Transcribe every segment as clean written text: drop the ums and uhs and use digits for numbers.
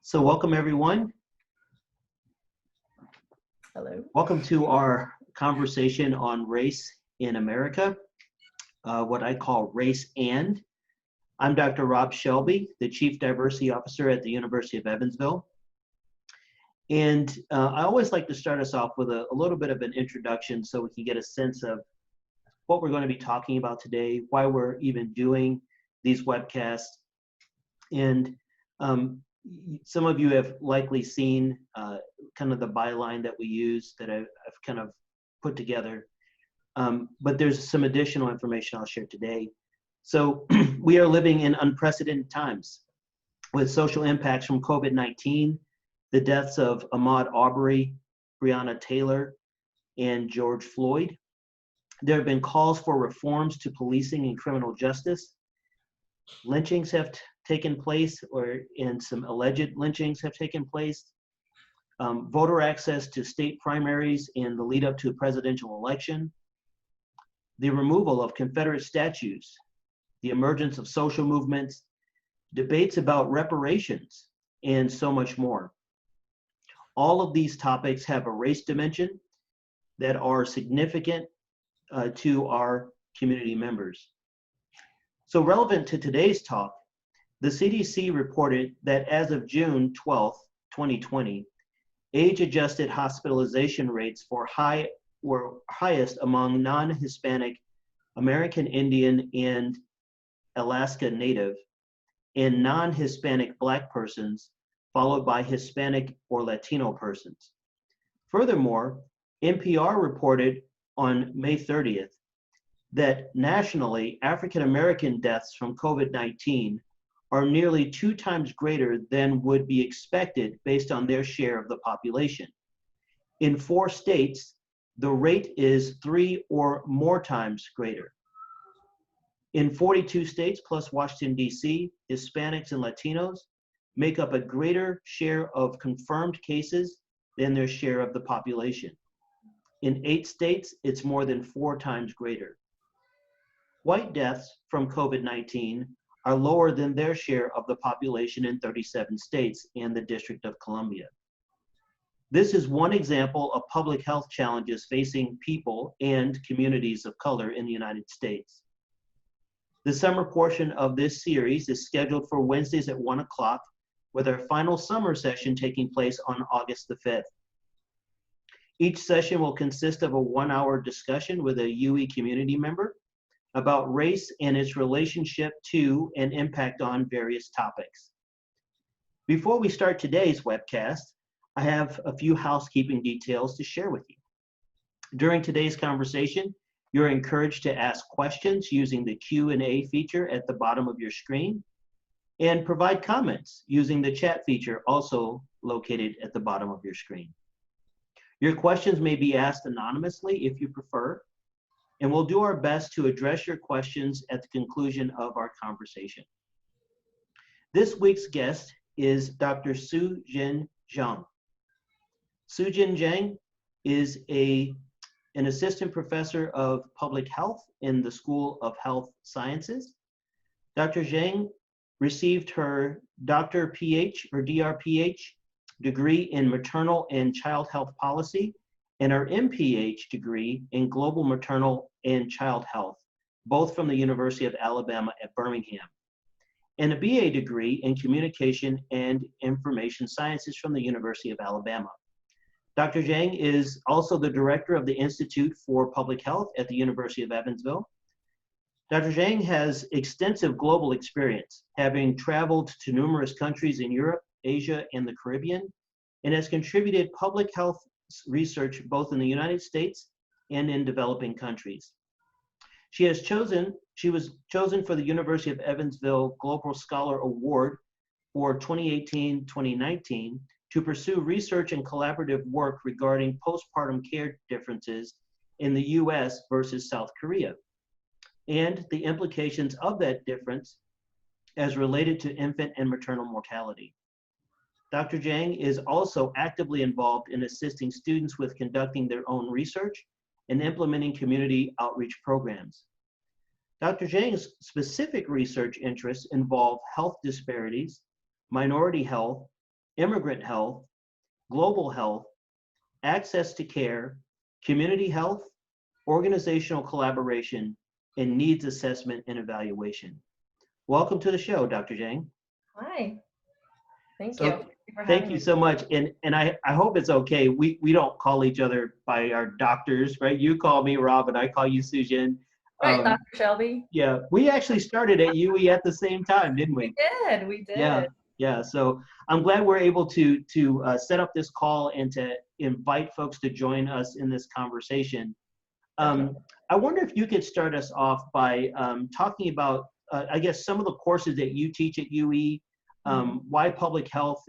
So welcome everyone. Hello. Welcome to our conversation on race in America, what I call race and. I'm Dr. Rob Shelby, the Chief Diversity Officer at the University of Evansville. And I always like to start us off with a little bit of an introduction so we can get a sense of what we're going to be talking about today, why we're even doing these webcasts. And some of you have likely seen kind of the byline that we use that I've kind of put together. But there's some additional information I'll share today. So we are living in unprecedented times with social impacts from COVID-19, the deaths of Ahmaud Arbery, Breonna Taylor, and George Floyd. There have been calls for reforms to policing and criminal justice. Lynchings have taken place, and some alleged lynchings have taken place. Voter access to state primaries in the lead up to a presidential election. The removal of Confederate statues, the emergence of social movements, debates about reparations, and so much more. All of these topics have a race dimension that are significant to our community members. So relevant to today's talk, the CDC reported that as of June 12, 2020, age-adjusted hospitalization rates were highest among non-Hispanic American Indian and Alaska Native and non-Hispanic Black persons, followed by Hispanic or Latino persons. Furthermore, NPR reported on May 30th that nationally, African American deaths from COVID-19 are nearly 2 times greater than would be expected based on their share of the population. In 4 states, the rate is 3 or more times greater. In 42 states plus Washington, D.C., Hispanics and Latinos make up a greater share of confirmed cases than their share of the population. In 8 states, it's more than 4 times greater. White deaths from COVID-19 are lower than their share of the population in 37 states and the District of Columbia. This is one example of public health challenges facing people and communities of color in the United States. The summer portion of this series is scheduled for Wednesdays at 1 o'clock, with our final summer session taking place on August the 5th. Each session will consist of a 1-hour discussion with a UE community member about race and its relationship to and impact on various topics. Before we start today's webcast, I have a few housekeeping details to share with you. During today's conversation, you're encouraged to ask questions using the Q&A feature at the bottom of your screen and provide comments using the chat feature also located at the bottom of your screen. Your questions may be asked anonymously if you prefer, and we'll do our best to address your questions at the conclusion of our conversation. This week's guest is Dr. Jeong. Jeong is an assistant professor of public health in the School of Health Sciences. Dr. Jeong received her DRPH degree in maternal and child health policy and her MPH degree in global maternal and child health, both from the University of Alabama at Birmingham, and a BA degree in communication and information sciences from the University of Alabama. Dr. Jeong is also the director of the Institute for Public Health at the University of Evansville. Dr. Jeong has extensive global experience, having traveled to numerous countries in Europe, Asia, and the Caribbean, and has contributed public health research both in the United States and in developing countries. She was chosen for the University of Evansville Global Scholar Award for 2018-2019 to pursue research and collaborative work regarding postpartum care differences in the US versus South Korea, and the implications of that difference as related to infant and maternal mortality. Dr. Jeong is also actively involved in assisting students with conducting their own research and implementing community outreach programs. Dr. Jeong's specific research interests involve health disparities, minority health, immigrant health, global health, access to care, community health, organizational collaboration, and needs assessment and evaluation. Welcome to the show, Dr. Jeong. Hi, thank you. So Thank you for thank having you me. so much. And I hope it's okay. We don't call each other by our doctors, right? You call me Rob and I call you Sujan. Right, Um, Dr. Shelby? yeah, we actually started at UE at the same time, didn't We we? did, we Yeah, did. yeah. So I'm glad we're able to set up this call and to invite folks to join us in this conversation. Um, Definitely. I wonder if you could start us off by talking about, I guess, some of the courses that you teach at UE, Mhm. why public health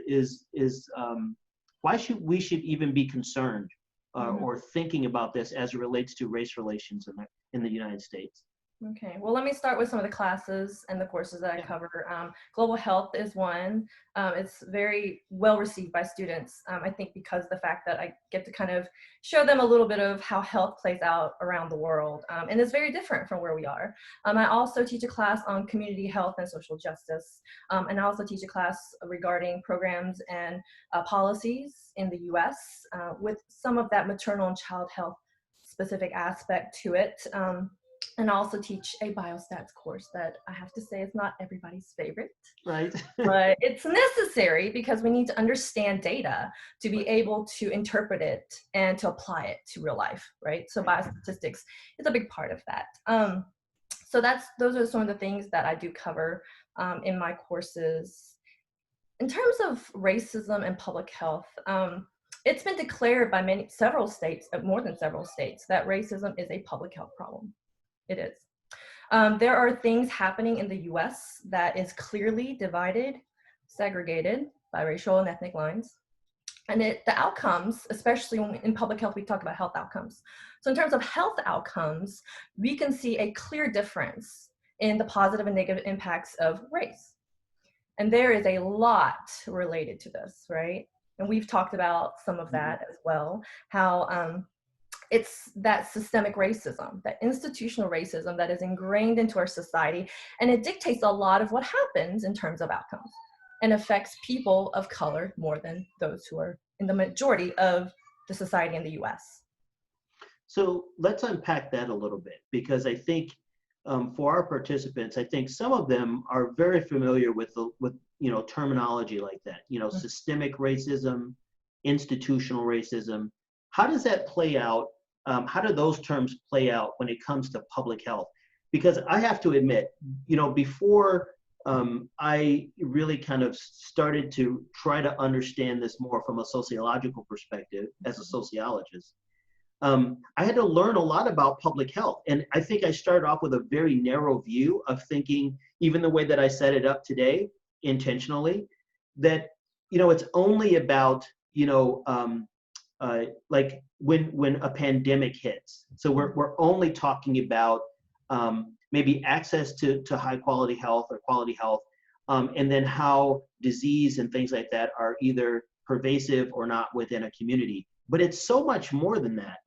why we should even be concerned Mhm. or thinking about this as it relates to race relations in the United States. Okay, well, let me start with some of the classes and the courses that I Yeah. cover. Global health is one. It's very well received by students, I think because the fact that I get to kind of show them a little bit of how health plays out around the world. And it's very different from where we are. I also teach a class on community health and social justice. And I also teach a class regarding programs and policies in the US with some of that maternal and child health specific aspect to it. And I also teach a biostats course that I have to say is not everybody's favorite, Right. but it's necessary because we need to understand data to be able to interpret it and to apply it to real life, right? So Right. biostatistics is a big part of that. So those are some of the things that I do cover in my courses. In terms of racism and public health, it's been declared by several states, more than several states, that racism is a public health problem. It is. There are things happening in the US that is clearly divided, segregated by racial and ethnic lines. And the outcomes, especially in public health, we talk about health outcomes. So in terms of health outcomes, we can see a clear difference in the positive and negative impacts of race. And there is a lot related to this, right? And we've talked about some of Mhm. that as well, how it's that systemic racism, that institutional racism that is ingrained into our society, and it dictates a lot of what happens in terms of outcomes and affects people of color more than those who are in the majority of the society in the US. So let's unpack that a little bit because I think for our participants, I think some of them are very familiar with terminology like that. Systemic racism, institutional racism. How does that play out? How do those terms play out when it comes to public health? Because I have to admit, before I really kind of started to try to understand this more from a sociological perspective as a sociologist, I had to learn a lot about public health. And I think I started off with a very narrow view of thinking, even the way that I set it up today, intentionally, that, it's only about, like when a pandemic hits. So we're only talking about maybe access to high quality health or quality health, and then how disease and things like that are either pervasive or not within a community. But it's so much more than that.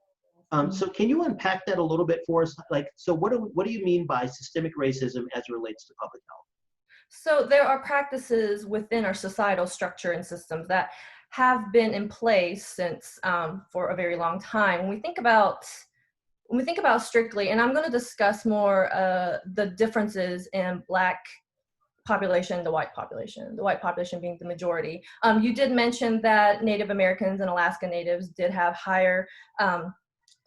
So can you unpack that a little bit for us? Like, so what do you mean by systemic racism as it relates to public health? So there are practices within our societal structure and systems that have been in place since for a very long time. When we think about strictly, and I'm going to discuss more the differences in Black population, the white population being the majority. You did mention that Native Americans and Alaska Natives did have higher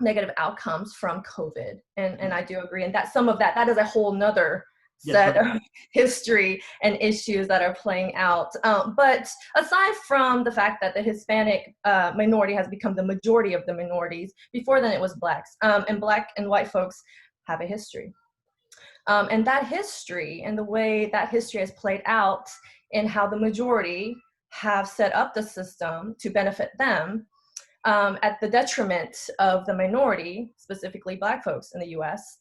negative outcomes from COVID. And I do agree. And that some of that is a whole nother Yes, set right. of history and issues that are playing out. But aside from the fact that the Hispanic minority has become the majority of the minorities, before then it was Blacks. And Black and white folks have a history. And that history and the way that history has played out in how the majority have set up the system to benefit them at the detriment of the minority, specifically Black folks in the US,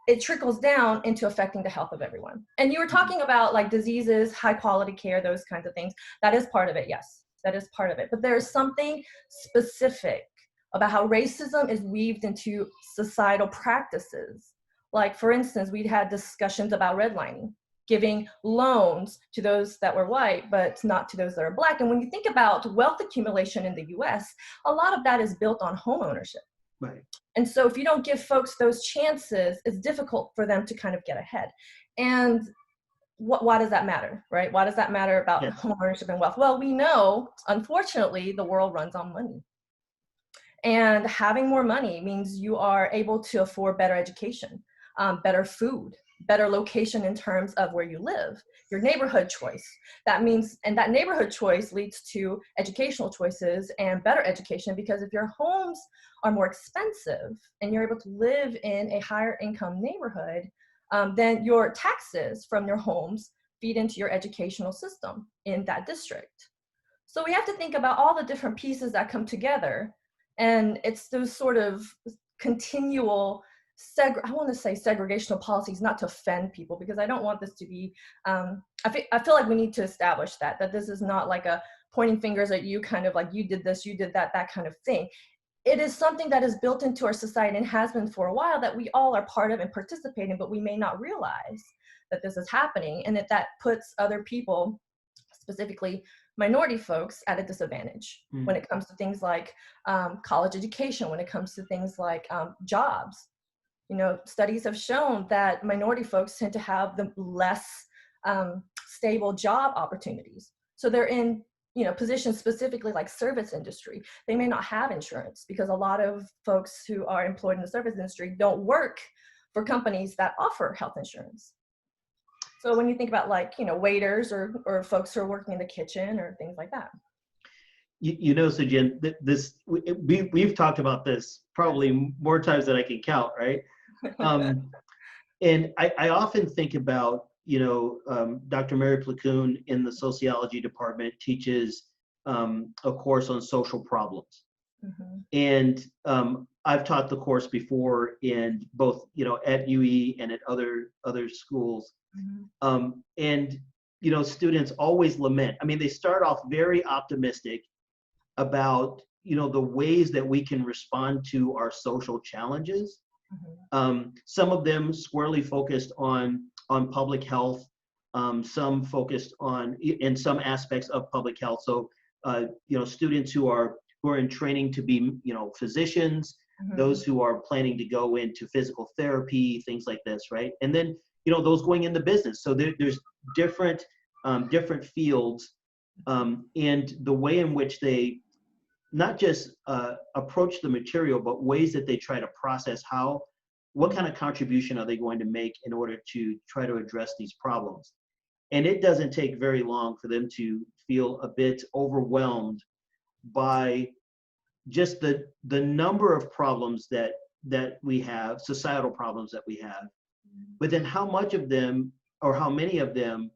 it trickles down into affecting the health of everyone. And you were Mhm. talking about like diseases, high quality care, those kinds of things. That is part of it, yes, that is part of it. But there is something specific about how racism is weaved into societal practices. Like, for instance, we'd had discussions about redlining. giving loans to those that were white, but not to those that are Black. And when you think about wealth accumulation in the US, a lot of that is built on home ownership. Right. And so if you don't give folks those chances, it's difficult for them to kind of get ahead. And why does that matter, right? Why does that matter about home ownership and wealth? Well, we know, unfortunately, the world runs on money. And having more money means you are able to afford better education, better food, better location in terms of where you live, your neighborhood choice. That means, and that neighborhood choice leads to educational choices and better education, because if your homes are more expensive and you're able to live in a higher income neighborhood, then your taxes from your homes feed into your educational system in that district. So we have to think about all the different pieces that come together. And it's those sort of continual, I want to say segregational policies, not to offend people, because I don't want this to be, I feel like we need to establish that this is not like a pointing fingers at you, kind of like you did this, you did that, that kind of thing. It is something that is built into our society and has been for a while, that we all are part of and participating, but we may not realize that this is happening, and that puts other people, specifically minority folks, at a disadvantage when it comes to things like college education, when it comes to things like jobs. You know, studies have shown that minority folks tend to have the less stable job opportunities. So they're in, you know, positions specifically like service industry. They may not have insurance, because a lot of folks who are employed in the service industry don't work for companies that offer health insurance. So when you think about, like, you know, waiters or folks who are working in the kitchen or things like that. You know, so Jen, we've talked about this probably more times than I can count, right? And I often think about, you know, Dr. Mary Placoon in the sociology department teaches a course on social problems. Mm-hmm. And I've taught the course before in both, you know, at UE and at other schools. Mm-hmm. And, you know, students always lament. I mean, they start off very optimistic about, you know, the ways that we can respond to our social challenges. Mm-hmm. Some of them squarely focused on public health, some focused on in some aspects of public health. So, you know, students who are in training to be, you know, physicians, mm-hmm. those who are planning to go into physical therapy, things like this, right? And then, you know, those going into business. So there's different fields, and the way in which they not just approach the material, but ways that they try to process what kind of contribution are they going to make in order to try to address these problems. And it doesn't take very long for them to feel a bit overwhelmed by just the number of problems that we have, societal problems that we have, but then how much of them or how many of them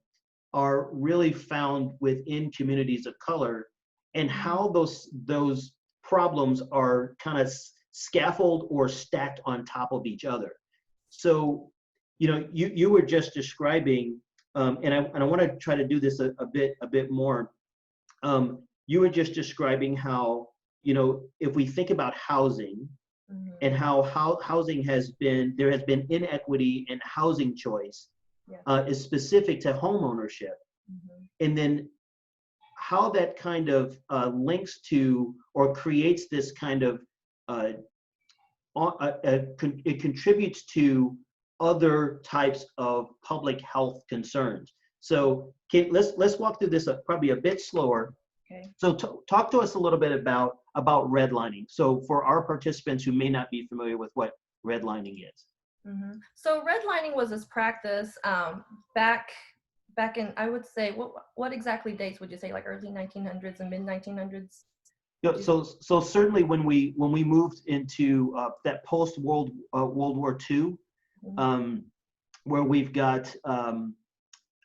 are really found within communities of color, and how those problems are kind of scaffolded or stacked on top of each other. So, you know, you were just describing, and I want to try to do this a bit more. You were just describing how, you know, if we think about housing, mm-hmm. and how housing there has been inequity in housing choice, yeah. Is specific to home ownership, mm-hmm. and then how that kind of links to or creates this kind of it contributes to other types of public health concerns. So let's walk through this probably a bit slower. Okay. So talk to us a little bit about redlining. So for our participants who may not be familiar with what redlining is. Mm-hmm. So redlining was this practice back in, I would say, what exactly dates would you say, like early 1900s and mid 1900s? Yeah, so certainly when we moved into that post World War II, mm-hmm. Where we've got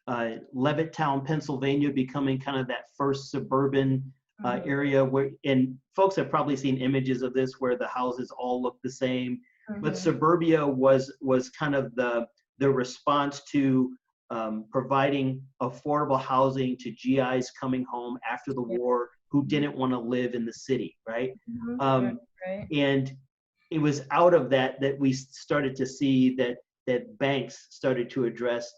Levittown, Pennsylvania, becoming kind of that first suburban mm-hmm. area where, and folks have probably seen images of this where the houses all look the same, mm-hmm. but suburbia was kind of the response to providing affordable housing to GIs coming home after the war who didn't want to live in the city, right? Mm-hmm. Right. And it was out of that we started to see that banks started to address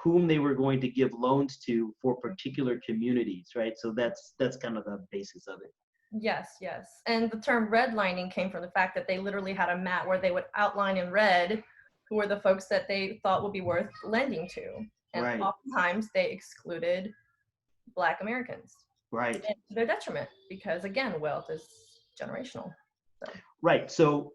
whom they were going to give loans to for particular communities, right? So that's kind of the basis of it. Yes, yes. And the term redlining came from the fact that they literally had a map where they would outline in red who were the folks that they thought would be worth lending to. And Right. oftentimes they excluded Black Americans. Right. And to their detriment, because again, wealth is generational. So. Right. So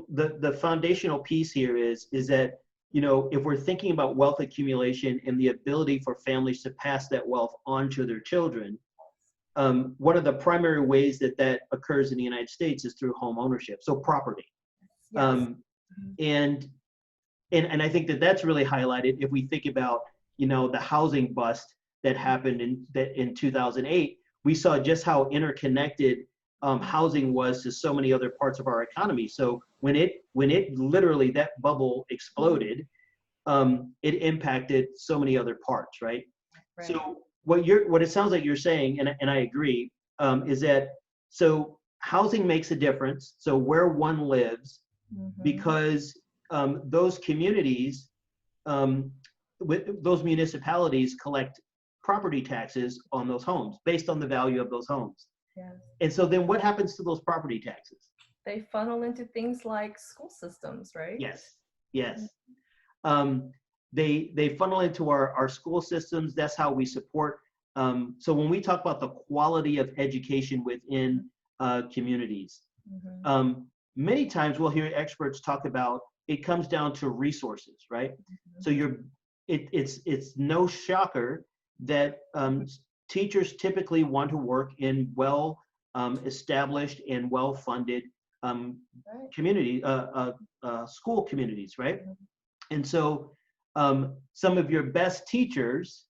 the foundational piece here is that, you know, if we're thinking about wealth accumulation and the ability for families to pass that wealth on to their children, one of the primary ways that occurs in the United States is through home ownership, so property. Yes. And I think that's really highlighted if we think about, you know, the housing bust that happened in 2008. We saw just how interconnected housing was to so many other parts of our economy. So when it literally, that bubble exploded, it impacted so many other parts, right? So what it sounds like you're saying, and I agree, is that so housing makes a difference. So where one lives, because those communities, with those municipalities collect property taxes on those homes based on the value of those homes. Yes. And so then what happens to those property taxes? They funnel into things like school systems, right? Yes, yes. They funnel into our school systems. That's how we support. So when we talk about the quality of education within communities, many times we'll hear experts talk about it comes down to resources, right? So it's no shocker that teachers typically want to work in well established and well funded community school communities, right? And so some of your best teachers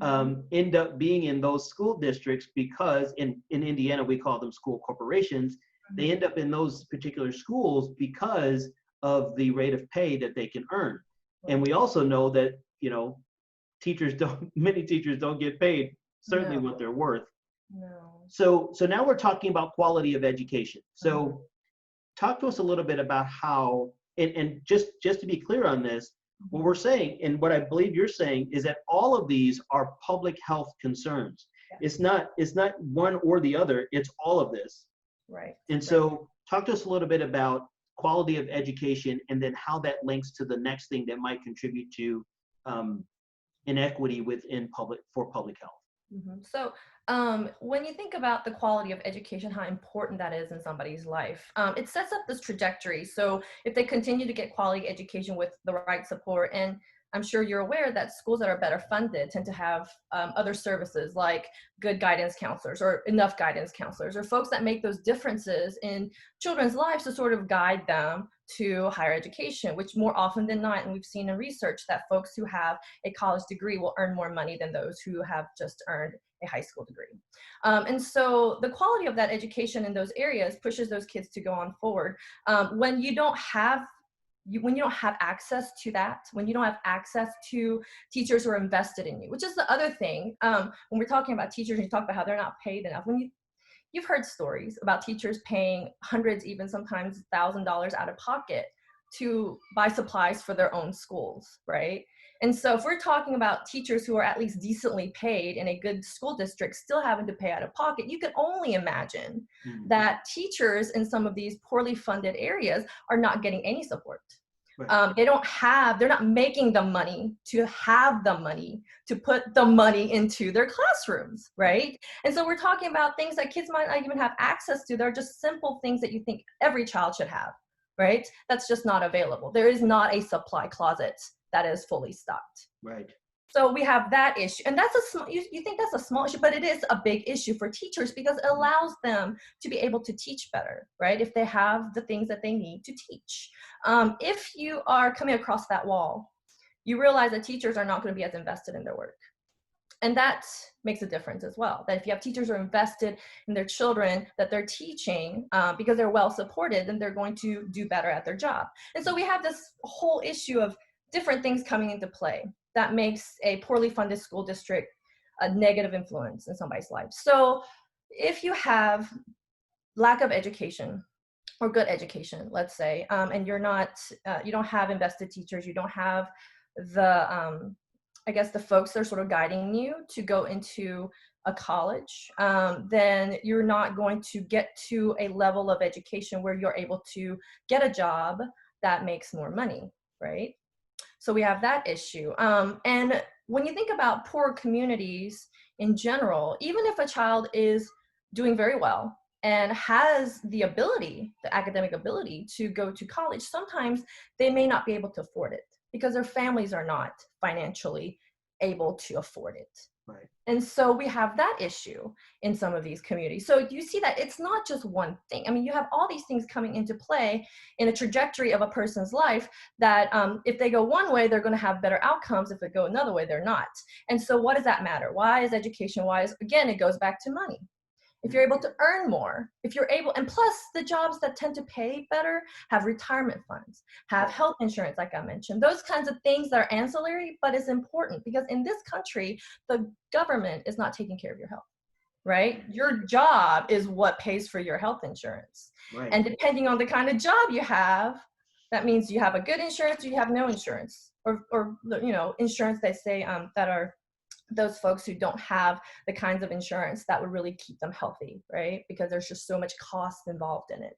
end up being in those school districts because in Indiana we call them school corporations. They end up in those particular schools because of the rate of pay that they can earn. And we also know that, you know, many teachers don't get paid certainly what they're worth. So now we're talking about quality of education. So talk to us a little bit about how, and just to be clear on this, what we're saying and what I believe you're saying is that all of these are public health concerns. It's not one or the other, it's all of this. Right. And so talk to us a little bit about quality of education and then how that links to the next thing that might contribute to inequity within public health. So when you think about the quality of education, how important that is in somebody's life, it sets up this trajectory. So if they continue to get quality education with the right support, and I'm sure you're aware that schools that are better funded tend to have other services like good guidance counselors or enough guidance counselors or folks that make those differences in children's lives to sort of guide them to higher education, which more often than not, and we've seen in research that folks who have a college degree will earn more money than those who have just earned a high school degree. And so the quality of that education in those areas pushes those kids to go on forward. When you don't have access to that, when you don't have access to teachers who are invested in you, which is the other thing, when we're talking about teachers and you talk about how they're not paid enough, you've heard stories about teachers paying hundreds, even sometimes $1,000 out of pocket to buy supplies for their own schools, right? And so if we're talking about teachers who are at least decently paid in a good school district still having to pay out of pocket, you can only imagine that teachers in some of these poorly funded areas are not getting any support. They're not making the money to have the money to put the money into their classrooms, right? And so we're talking about things that kids might not even have access to. They're just simple things that you think every child should have, right? That's just not available. There is not a supply closet that is fully stocked. Right. So we have that issue, and that's you think that's a small issue, but it is a big issue for teachers because it allows them to be able to teach better, right? If they have the things that they need to teach. If you are coming across that wall, you realize that teachers are not going to be as invested in their work. And that makes a difference as well. That if you have teachers who are invested in their children that they're teaching because they're well supported, then they're going to do better at their job. And so we have this whole issue of different things coming into play that makes a poorly funded school district a negative influence in somebody's life. So if you have lack of education or good education, let's say, and you don't have invested teachers, you don't have the I guess, the folks that are sort of guiding you to go into a college, then you're not going to get to a level of education where you're able to get a job that makes more money, right? So we have that issue. And when you think about poor communities in general, even if a child is doing very well and has the ability, the academic ability to go to college, sometimes they may not be able to afford it because their families are not financially able to afford it. Right. And so we have that issue in some of these communities. So you see that it's not just one thing. I mean, you have all these things coming into play in a trajectory of a person's life that if they go one way, they're going to have better outcomes. If they go another way, they're not. And so what does that matter? Why is education wise? Again, it goes back to money. If you're able to earn more, if you're able, and plus the jobs that tend to pay better have retirement funds, have health insurance, like I mentioned, those kinds of things that are ancillary, but it's important because in this country, the government is not taking care of your health, right? Your job is what pays for your health insurance. Right. And depending on the kind of job you have, that means you have a good insurance or you have no insurance, or you know, insurance they say that are those folks who don't have the kinds of insurance that would really keep them healthy, right? Because there's just so much cost involved in it.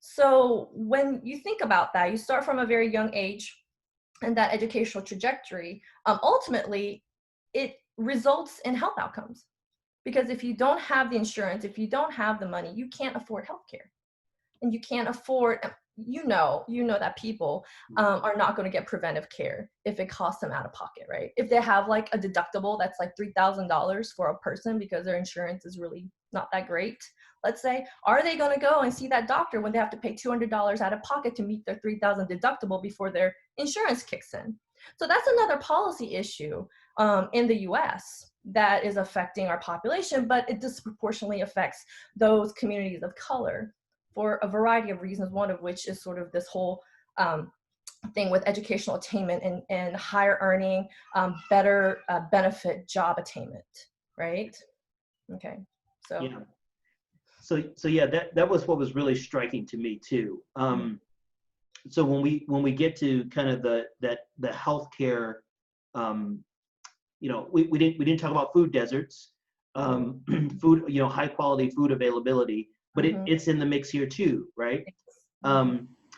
So when you think about that, you start from a very young age and that educational trajectory, ultimately it results in health outcomes. Because if you don't have the insurance, if you don't have the money, you can't afford healthcare. And you can't afford, you know that people are not going to get preventive care if it costs them out of pocket, right? If they have like a deductible that's like $3,000 for a person because their insurance is really not that great, let's say, are they going to go and see that doctor when they have to pay $200 out of pocket to meet their $3,000 deductible before their insurance kicks in? So that's another policy issue in the US that is affecting our population, but it disproportionately affects those communities of color for a variety of reasons, one of which is sort of this whole thing with educational attainment and higher earning, better benefit job attainment, right? Okay, so. Yeah. So yeah, that was what was really striking to me too. So when we get to kind of the healthcare, you know, we didn't talk about food deserts, food, you know, high quality food availability, but it's in the mix here too, right?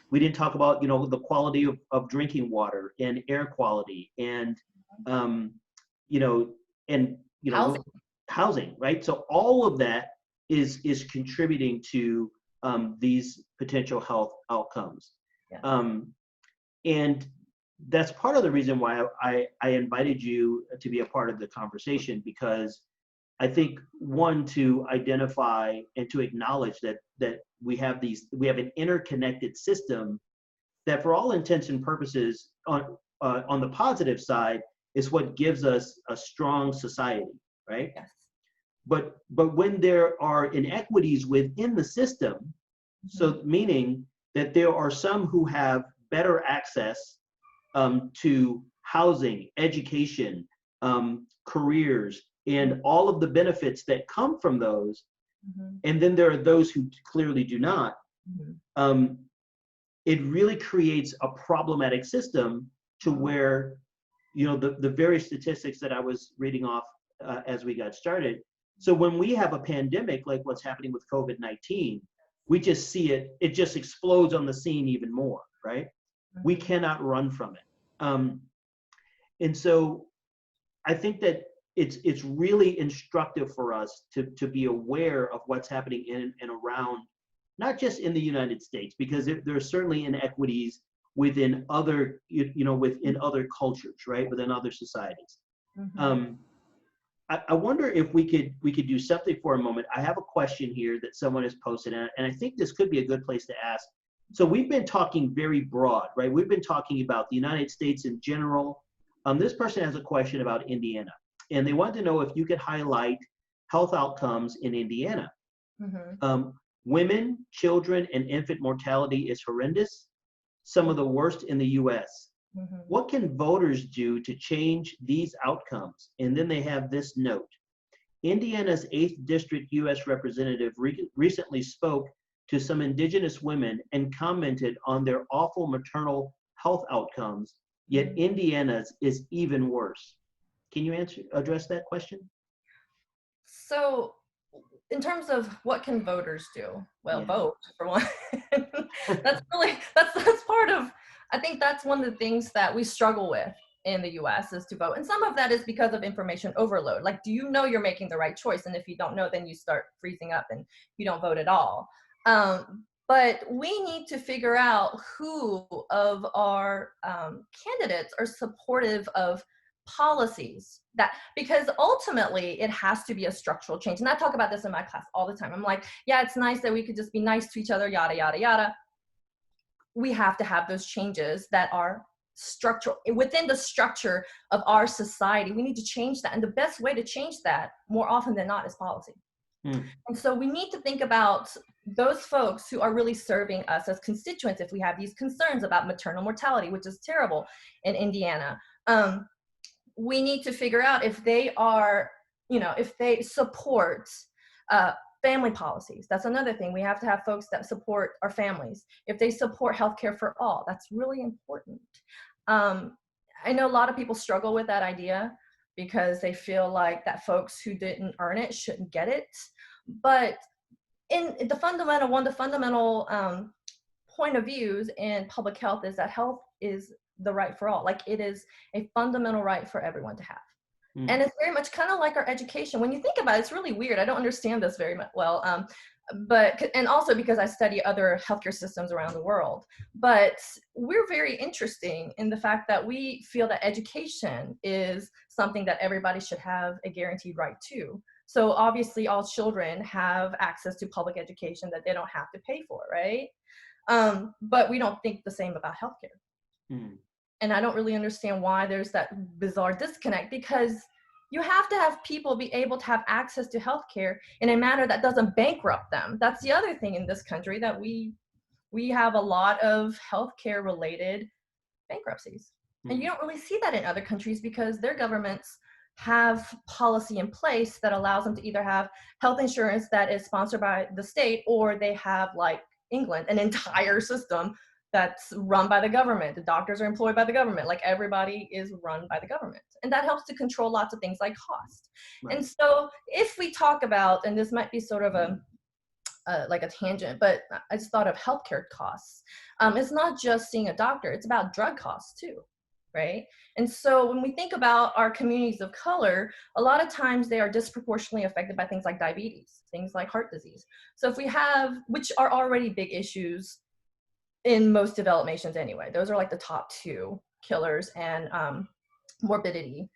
We didn't talk about, you know, the quality of drinking water and air quality and, you know, housing, right? So all of that is contributing to these potential health outcomes. Yeah. And that's part of the reason why I invited you to be a part of the conversation, because I think, one, to identify and to acknowledge that we have an interconnected system that, for all intents and purposes, on the positive side, is what gives us a strong society, right? Yes. But when there are inequities within the system, so meaning that there are some who have better access to housing, education, careers, and all of the benefits that come from those, and then there are those who clearly do not, it really creates a problematic system to where, you know, the very statistics that I was reading off as we got started. So when we have a pandemic like what's happening with COVID-19, we just see it just explodes on the scene even more, right? We cannot run from it. And so I think that it's really instructive for us to be aware of what's happening in and around, not just in the United States, because there are certainly inequities within other, you know, within other cultures, right, within other societies. I wonder if we could do something for a moment. I have a question here that someone has posted, and I think this could be a good place to ask. So we've been talking very broad, right? We've been talking about the United States in general. This person has a question about Indiana, and they want to know if you could highlight health outcomes in Indiana. Women, children, and infant mortality is horrendous, some of the worst in the US. What can voters do to change these outcomes? And then they have this note. Indiana's 8th District US representative recently spoke to some indigenous women and commented on their awful maternal health outcomes Yet Indiana's is even worse. Can you address that question? So in terms of what can voters do? Well, Yeah. vote for one. That's part of, I think that's one of the things that we struggle with in the US is to vote. And some of that is because of information overload. Like, do you know you're making the right choice? And if you don't know, then you start freezing up and you don't vote at all. But we need to figure out who of our candidates are supportive of policies that, because ultimately it has to be a structural change. And I talk about this in my class all the time. I'm like, yeah, it's nice that we could just be nice to each other, yada, yada, yada. We have to have those changes that are structural within the structure of our society. We need to change that. And the best way to change that more often than not is policy. And so we need to think about those folks who are really serving us as constituents. If we have these concerns about maternal mortality, which is terrible in Indiana, we need to figure out if they are, if they support family policies. That's another thing. We have to have folks that support our families. If they support healthcare for all, that's really important. I know a lot of people struggle with that idea because they feel like that folks who didn't earn it shouldn't get it. But in the fundamental point of views in public health is that health is the right for all. Like, it is a fundamental right for everyone to have. And it's very much kind of like our education. When you think about it, it's really weird. I don't understand this very much well, and also because I study other healthcare systems around the world. But we're very interesting in the fact that we feel that education is something that everybody should have a guaranteed right to. So obviously all children have access to public education that they don't have to pay for, right? But we don't think the same about healthcare. And I don't really understand why there's that bizarre disconnect, because you have to have people be able to have access to healthcare in a manner that doesn't bankrupt them. That's the other thing in this country, that we have a lot of healthcare related bankruptcies. And you don't really see that in other countries because their governments have policy in place that allows them to either have health insurance that is sponsored by the state, or they have, like England, an entire system that's run by the government. The doctors are employed by the government. Like, everybody is run by the government. And that helps to control lots of things like cost. Right. And so if we talk about, and this might be sort of like a tangent, but I just thought of healthcare costs. It's not just seeing a doctor, it's about drug costs too, right? And so when we think about our communities of color, a lot of times they are disproportionately affected by things like diabetes, things like heart disease. So if we have, which are already big issues in most developed nations anyway, those are like the top two killers and morbidity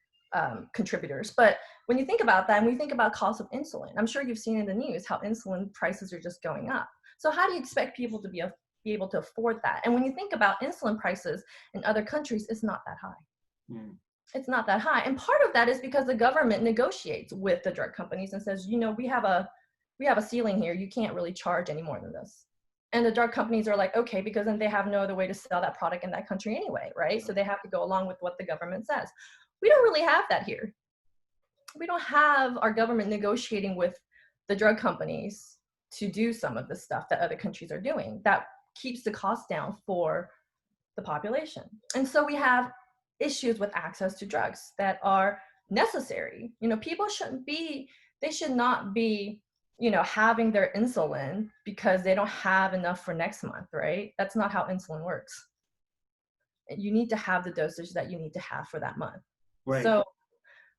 contributors. But when you think about that, and we think about cost of insulin, I'm sure you've seen in the news how insulin prices are just going up. So how do you expect people to be able to afford that? And when you think about insulin prices in other countries, it's not that high. It's not that high. And part of that is because the government negotiates with the drug companies and says, we have a ceiling here. You can't really charge any more than this. And the drug companies are like, okay, because then they have no other way to sell that product in that country anyway, right? So they have to go along with what the government says. We don't really have that here. We don't have our government negotiating with the drug companies to do some of the stuff that other countries are doing that keeps the cost down for the population. And so we have issues with access to drugs that are necessary. People should not be having their insulin because they don't have enough for next month, right? That's not how insulin works. You need to have the dosage that you need to have for that month. Right. So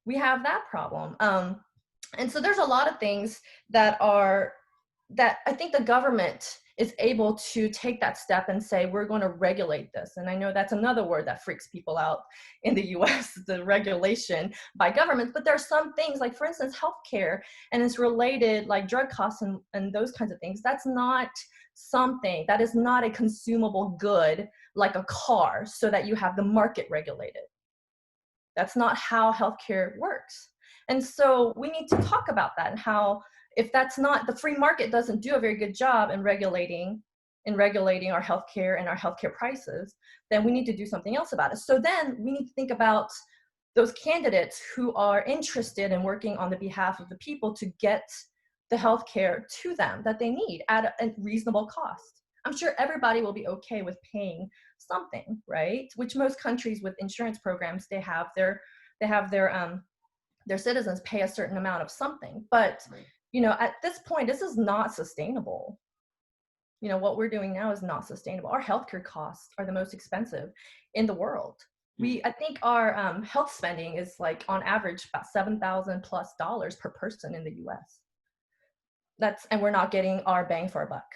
we have that problem. And so there's a lot of things that I think the government is able to take that step and say, we're going to regulate this. And I know that's another word that freaks people out in the US, the regulation by governments. But there are some things, like, for instance, healthcare and its related, like drug costs and those kinds of things. That's not something, that is not a consumable good like a car, so that you have the market regulated. That's not how healthcare works. And so we need to talk about that, and how, if that's not, the free market doesn't do a very good job in regulating our healthcare and our healthcare prices, then we need to do something else about it. So then we need to think about those candidates who are interested in working on the behalf of the people to get the healthcare to them that they need at a reasonable cost. I'm sure everybody will be okay with paying something, right? Which most countries with insurance programs, they have their citizens pay a certain amount of something. But, at this point, this is not sustainable. What we're doing now is not sustainable. Our healthcare costs are the most expensive in the world. I think our health spending is like on average about $7,000+ per person in the U.S. And we're not getting our bang for our buck.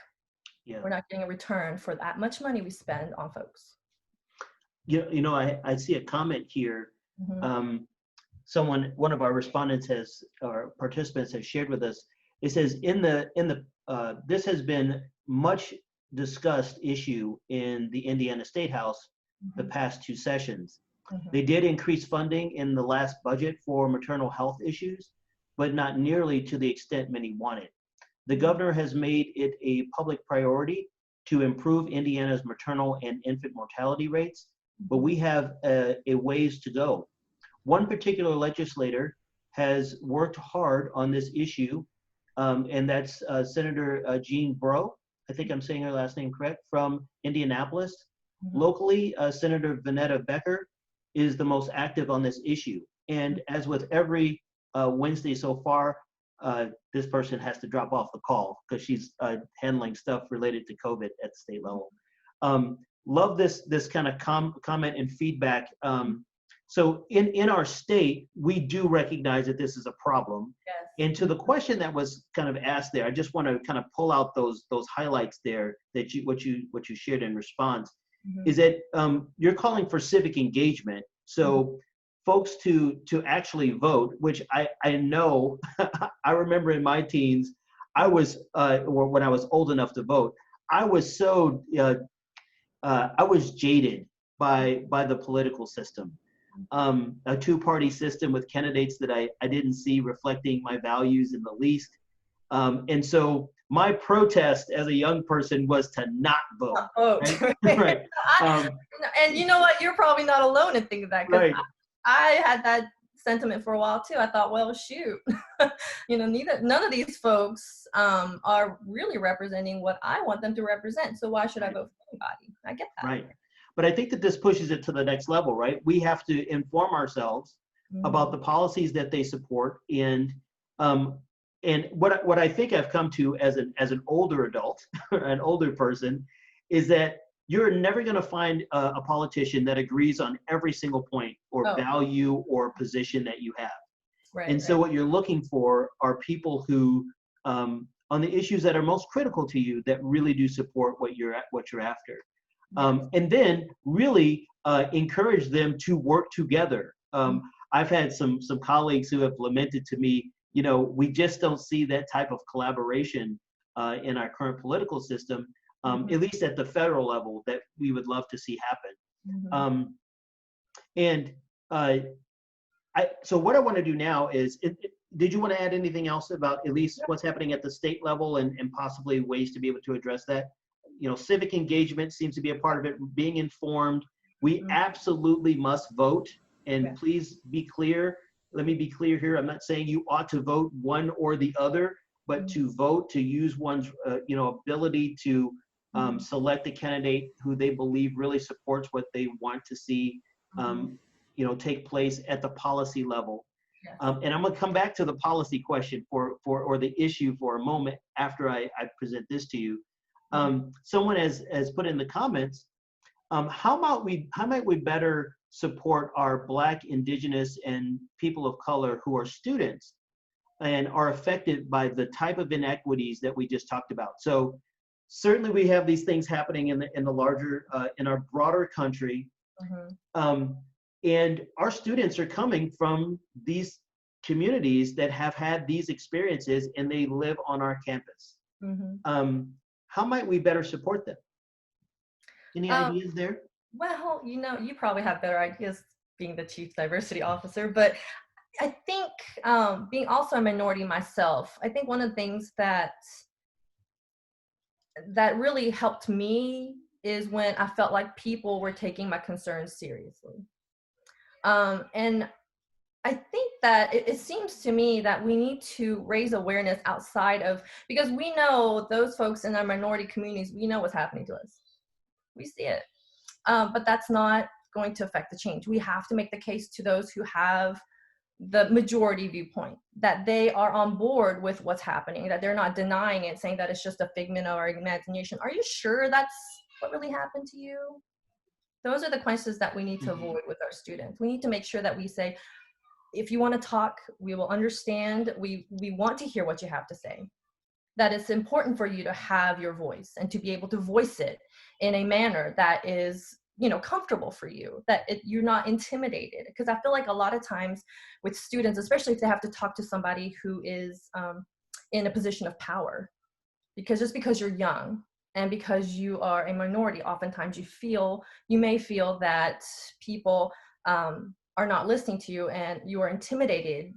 Yeah. We're not getting a return for that much money we spend on folks. I see a comment here. Mm-hmm. One of our respondents or participants has shared with us. It says this has been much discussed issue in the Indiana State House the past 2 sessions. They did increase funding in the last budget for maternal health issues, but not nearly to the extent many wanted. The governor has made it a public priority to improve Indiana's maternal and infant mortality rates, but we have a ways to go. One particular legislator has worked hard on this issue, and that's Senator Jeong. I think I'm saying her last name correct, from Indianapolis. Locally, Senator Vanetta Becker is the most active on this issue. And as with every Wednesday so far, this person has to drop off the call because she's handling stuff related to COVID at the state level. Love this kind of comment and feedback. So in our state, we do recognize that this is a problem. Yes. And to the question that was kind of asked there, I just want to kind of pull out those highlights there that what you shared in response, is that you're calling for civic engagement. So folks to actually vote, which I know, I remember in my teens, or when I was old enough to vote, I was so I was jaded by the political system. A two-party system with candidates that I didn't see reflecting my values in the least. And so my protest as a young person was to not vote. Not vote. Right. Right. And you know what? You're probably not alone in thinking that, because Right. I had that sentiment for a while too. I thought, well, shoot, none of these folks are really representing what I want them to represent. So why should I vote for anybody? I get that. Right. But I think that this pushes it to the next level, right? We have to inform ourselves about the policies that they support, and what I think I've come to as an older adult, an older person, is that you're never going to find a politician that agrees on every single point or value or position that you have. Right. And so what you're looking for are people who, on the issues that are most critical to you, that really do support what you're after. And then really encourage them to work together. I've had some colleagues who have lamented to me, we just don't see that type of collaboration in our current political system, at least at the federal level, that we would love to see happen. So what I want to do now is, did you want to add anything else about at least what's happening at the state level and possibly ways to be able to address that? Civic engagement seems to be a part of it, being informed. We absolutely must vote. And please be clear. Let me be clear here. I'm not saying you ought to vote one or the other, but to vote, to use one's ability to select a candidate who they believe really supports what they want to see take place at the policy level. And I'm going to come back to the policy question or the issue for a moment after I present this to you. Someone has put in the comments, how might we better support our Black, Indigenous, and people of color who are students and are affected by the type of inequities that we just talked about? So certainly we have these things happening in the larger, in our broader country. And our students are coming from these communities that have had these experiences, and they live on our campus. How might we better support them? Any ideas there? Well, you probably have better ideas being the Chief Diversity Officer, but I think being also a minority myself, I think one of the things that really helped me is when I felt like people were taking my concerns seriously. And I think that it seems to me that we need to raise awareness outside of, because we know those folks in our minority communities, we know what's happening to us. We see it. But that's not going to affect the change. We have to make the case to those who have the majority viewpoint, that they are on board with what's happening, that they're not denying it, saying that it's just a figment of our imagination. Are you sure that's what really happened to you? Those are the questions that we need to avoid with our students. We need to make sure that we say, if you want to talk, we will understand. We want to hear what you have to say. That it's important for you to have your voice and to be able to voice it in a manner that is, comfortable for you, that you're not intimidated. Because I feel like a lot of times with students, especially if they have to talk to somebody who is in a position of power, because just because you're young and because you are a minority, oftentimes you may feel that people are not listening to you and you are intimidated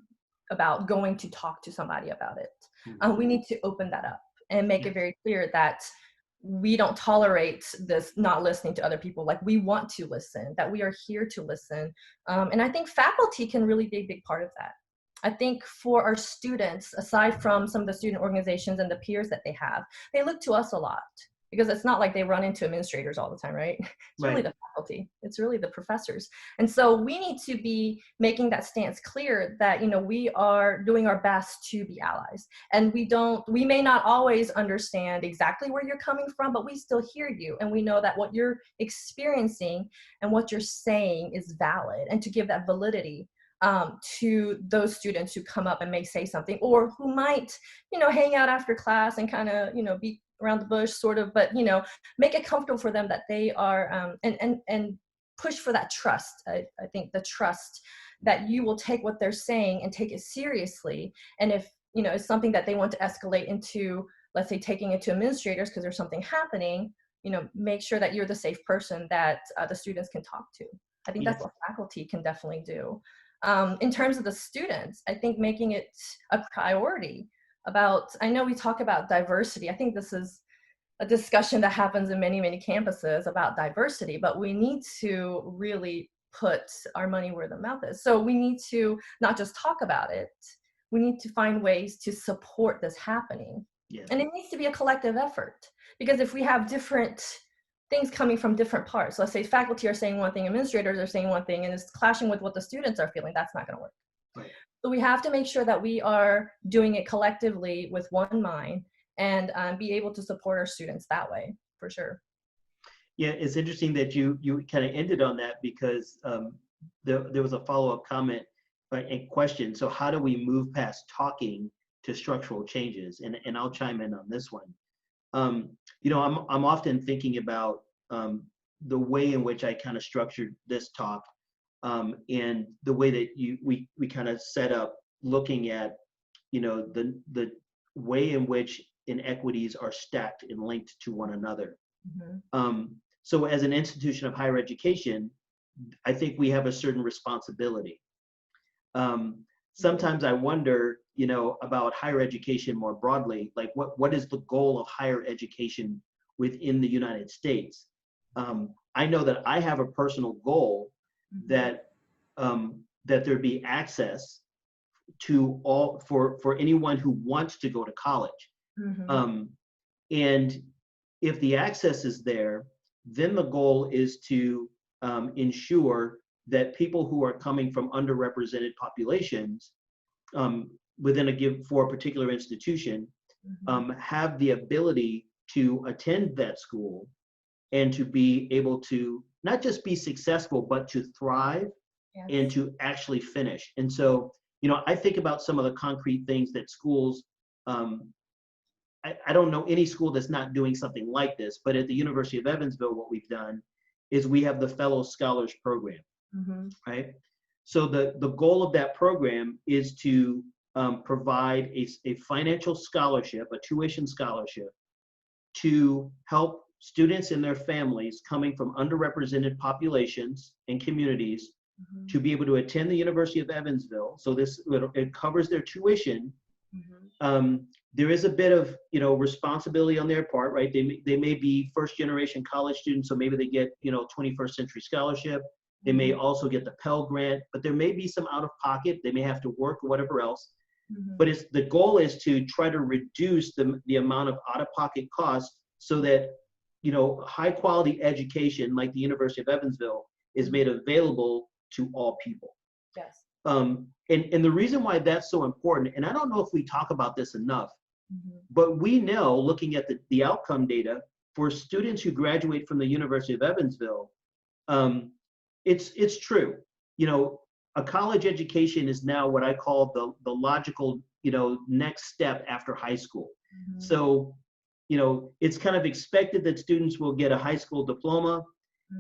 about going to talk to somebody about it. We need to open that up and make it very clear that we don't tolerate this not listening to other people. Like, we want to listen, that we are here to listen. And I think faculty can really be a big part of that. I think for our students, aside from some of the student organizations and the peers that they have, they look to us a lot, because it's not like they run into administrators all the time, right? It's really the faculty. It's really the professors. And so we need to be making that stance clear that, we are doing our best to be allies. And we may not always understand exactly where you're coming from, but we still hear you. And we know that what you're experiencing and what you're saying is valid, and to give that validity to those students who come up and may say something, or who might, hang out after class and kind of, be around the bush sort of, but, make it comfortable for them that they are, and push for that trust. I think the trust that you will take what they're saying and take it seriously. And if, it's something that they want to escalate into, let's say, taking it to administrators because there's something happening, make sure that you're the safe person that the students can talk to. I think that's what faculty can definitely do. In terms of the students, I think making it a priority I know we talk about diversity. I think this is a discussion that happens in many, many campuses about diversity, but we need to really put our money where the mouth is. So we need to not just talk about it, we need to find ways to support this happening. Yeah. And it needs to be a collective effort, because if we have different things coming from different parts, let's say faculty are saying one thing, administrators are saying one thing, and it's clashing with what the students are feeling, that's not going to work. Right. So we have to make sure that we are doing it collectively with one mind, and be able to support our students that way, for sure. Yeah, it's interesting that you kind of ended on that, because there was a follow-up comment and question. So how do we move past talking to structural changes? And I'll chime in on this one. I'm often thinking about the way in which I kind of structured this talk, and the way that we kind of set up looking at, the way in which inequities are stacked and linked to one another. Mm-hmm. So as an institution of higher education, I think we have a certain responsibility. Sometimes I wonder, about higher education more broadly, like what is the goal of higher education within the United States? I know that I have a personal goal that there be access to all for anyone who wants to go to college. Mm-hmm. And if the access is there, then the goal is to ensure that people who are coming from underrepresented populations for a particular institution have the ability to attend that school and to be able to not just be successful, but to thrive. Yes. And to actually finish. And so, I think about some of the concrete things that schools, I don't know any school that's not doing something like this, but at the University of Evansville, what we've done is we have the Fellow Scholars Program, right? So the goal of that program is to provide a financial scholarship, a tuition scholarship, to help students and their families coming from underrepresented populations and communities to be able to attend the University of Evansville. So it covers their tuition. There is a bit of responsibility on their part, right? They may be first generation college students, so maybe they get 21st century scholarship. They may also get the Pell Grant, but there may be some out of pocket. They may have to work or whatever else. But the goal is to try to reduce the amount of out of pocket costs so that, high quality education like the University of Evansville is made available to all people. Yes. And the reason why that's so important, and I don't know if we talk about this enough, but we know, looking at the outcome data for students who graduate from the University of Evansville, it's true. A college education is now what I call the logical, next step after high school. So, it's kind of expected that students will get a high school diploma.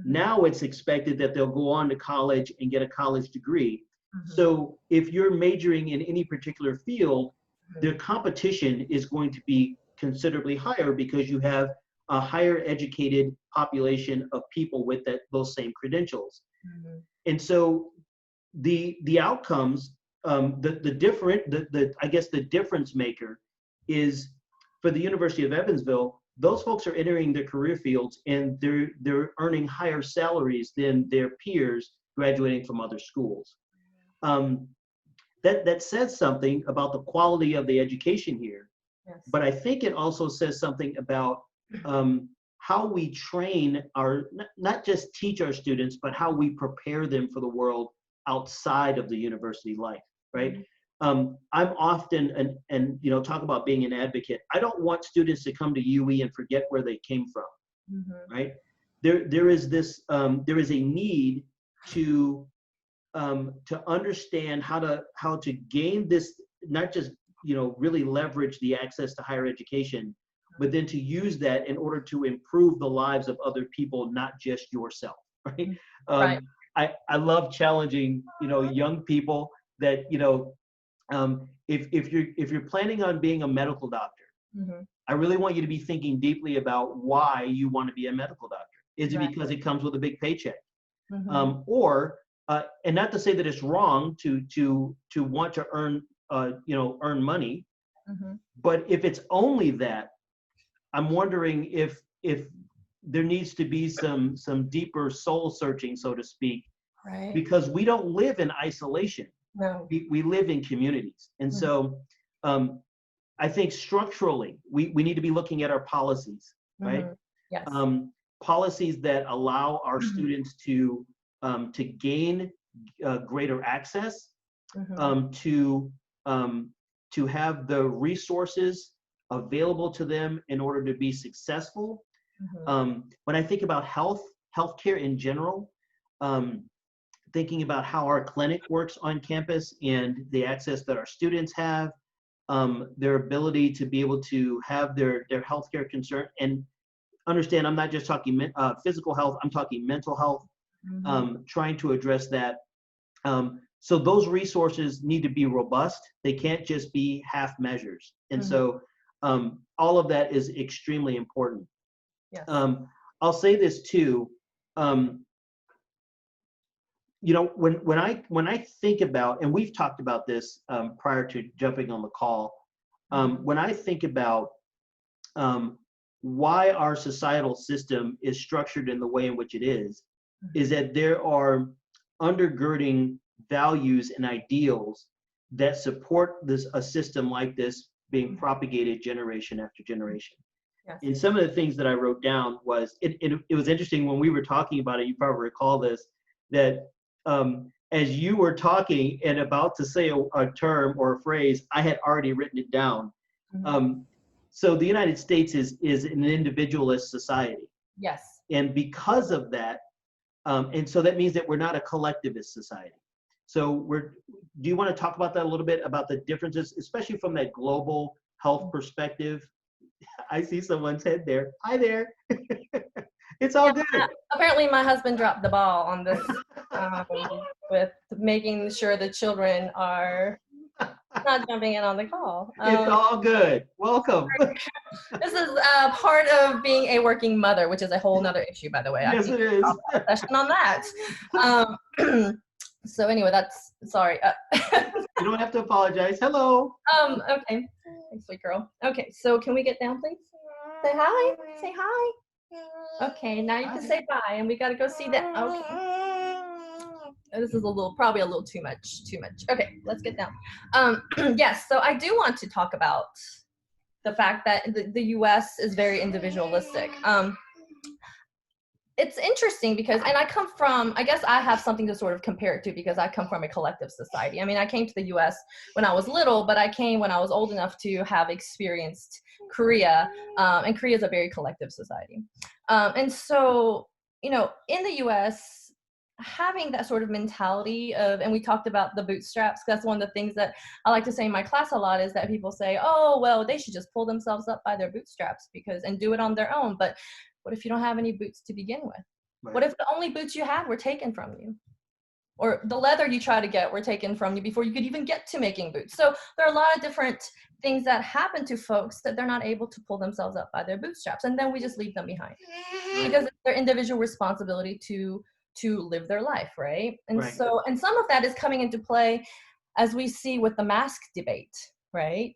Now it's expected that they'll go on to college and get a college degree. So if you're majoring in any particular field, the competition is going to be considerably higher because you have a higher educated population of people with those same credentials. And so the outcomes, I guess the difference maker is for the University of Evansville, those folks are entering their career fields and they're earning higher salaries than their peers graduating from other schools. That says something about the quality of the education here. Yes. But I think it also says something about how we train not just teach our students, but how we prepare them for the world outside of the university life, right? I'm often, and talk about being an advocate. I don't want students to come to UE and forget where they came from, right? There is a need to understand how to gain this, not just really leverage the access to higher education, but then to use that in order to improve the lives of other people, not just yourself, right? Right. I love challenging young people that if you're planning on being a medical doctor, I really want you to be thinking deeply about why you want to be a medical doctor. Is it because it comes with a big paycheck, or and not to say that it's wrong to want to earn money, but if it's only that, I'm wondering if there needs to be some deeper soul searching, so to speak, Right. because we don't live in isolation. No. We live in communities, and so I think structurally we need to be looking at our policies, right? Yes. Policies that allow our students to gain greater access, to have the resources available to them in order to be successful. When I think about healthcare in general, thinking about how our clinic works on campus and the access that our students have, their ability to be able to have their healthcare concern, and understand I'm not just talking physical health, I'm talking mental health, trying to address that. So those resources need to be robust. They can't just be half measures. And so all of that is extremely important. Yes. I'll say this too. When I think about, and we've talked about this prior to jumping on the call, when I think about why our societal system is structured in the way in which it is that there are undergirding values and ideals that support a system like this being propagated generation after generation. Yes. And some of the things that I wrote down was, it was interesting when we were talking about it, you probably recall this, that as you were talking and about to say a term or a phrase, I had already written it down. So the United States is an individualist society. Yes. And because of that, and so that means that we're not a collectivist society. So do you want to talk about that a little bit, about the differences, especially from that global health perspective? I see someone's head there. Hi there. It's all good. Apparently my husband dropped the ball on this with making sure the children are not jumping in on the call. It's all good. Welcome. This is part of being a working mother, which is a whole nother issue, by the way. Yes, it is. A session on that. So anyway, sorry. You don't have to apologize. Hello. Okay. Thanks, sweet girl. Okay, so can we get down, please? Say hi. Say hi. Okay, now you can say bye, and we gotta go see that. Okay. This is probably a little too much. Okay, let's get down. Yes, so I do want to talk about the fact that the U.S. is very individualistic. It's interesting because, and I guess I have something to sort of compare it to because I come from a collective society. I mean, I came to the US when I was little, but I came when I was old enough to have experienced Korea, and Korea is a very collective society. And so, in the US, having that sort of mentality of, and we talked about the bootstraps, that's one of the things that I like to say in my class a lot, is that people say, oh, well, they should just pull themselves up by their bootstraps and do it on their own. But what if you don't have any boots to begin with? Right. What if the only boots you had were taken from you? Or the leather you try to get were taken from you before you could even get to making boots. So there are a lot of different things that happen to folks that they're not able to pull themselves up by their bootstraps. And then we just leave them behind because it's their individual responsibility to live their life, right? And right. So, and some of that is coming into play as we see with the mask debate, right?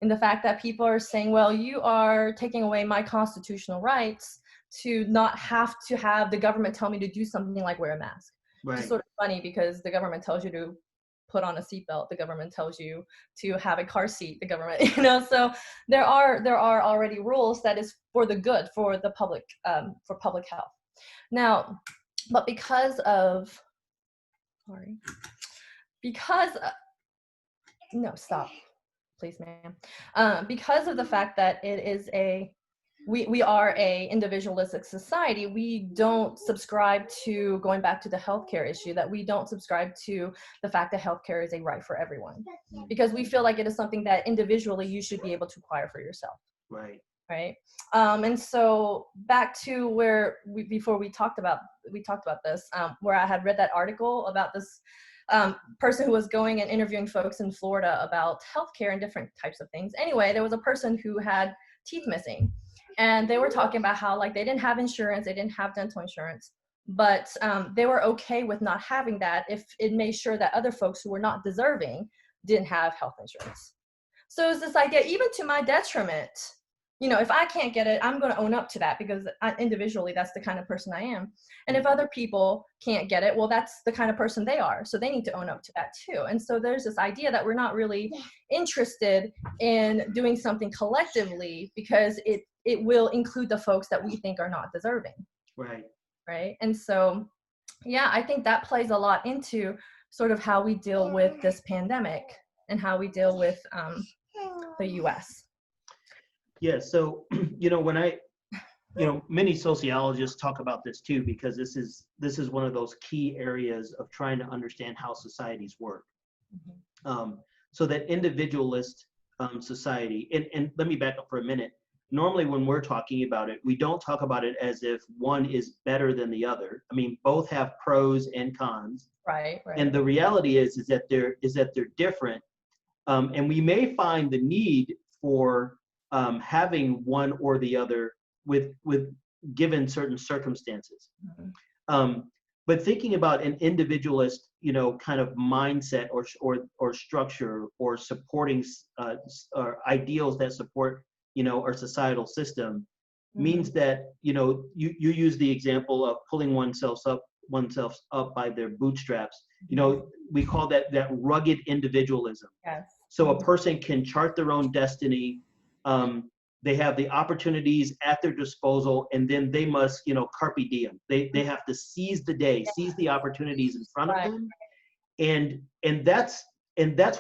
And the fact that people are saying, well, you are taking away my constitutional rights to not have to have the government tell me to do something like wear a mask. Right. Which is sort of funny because the government tells you to put on a seatbelt. The government tells you to have a car seat. The government, so there are already rules that is for the good, for the public, for public health. Now, but because of, no, stop. Please, ma'am. Because of the fact that it is we are a individualistic society, we don't subscribe to, going back to the healthcare issue, that we don't subscribe to the fact that healthcare is a right for everyone, because we feel like it is something that individually you should be able to acquire for yourself. Right. Right. And so back to where before we talked about this, where I had read that article about this person who was going and interviewing folks in Florida about healthcare and different types of things. Anyway, there was a person who had teeth missing, and they were talking about how, like, they didn't have insurance, they didn't have dental insurance, but they were okay with not having that if it made sure that other folks who were not deserving didn't have health insurance. So it's this idea, even to my detriment, if I can't get it, I'm going to own up to that, because individually, that's the kind of person I am. And if other people can't get it, well, that's the kind of person they are. So they need to own up to that too. And so there's this idea that we're not really interested in doing something collectively because it will include the folks that we think are not deserving. Right. Right. And so, yeah, I think that plays a lot into sort of how we deal with this pandemic and how we deal with the U.S. Yeah, so, when many sociologists talk about this too, because this is one of those key areas of trying to understand how societies work. Mm-hmm. So that individualist society, and let me back up for a minute. Normally when we're talking about it, we don't talk about it as if one is better than the other. I mean, both have pros and cons. Right. And the reality is that they're different. And we may find the need for having one or the other with given certain circumstances. Mm-hmm. But thinking about an individualist, kind of mindset or structure or supporting or ideals that support, our societal system, mm-hmm. means that, you use the example of pulling oneself up by their bootstraps. We call that rugged individualism. Yes. So a person can chart their own destiny. They have the opportunities at their disposal, and then they must, carpe diem. They have to seize the day, seize the opportunities in front of them, and that's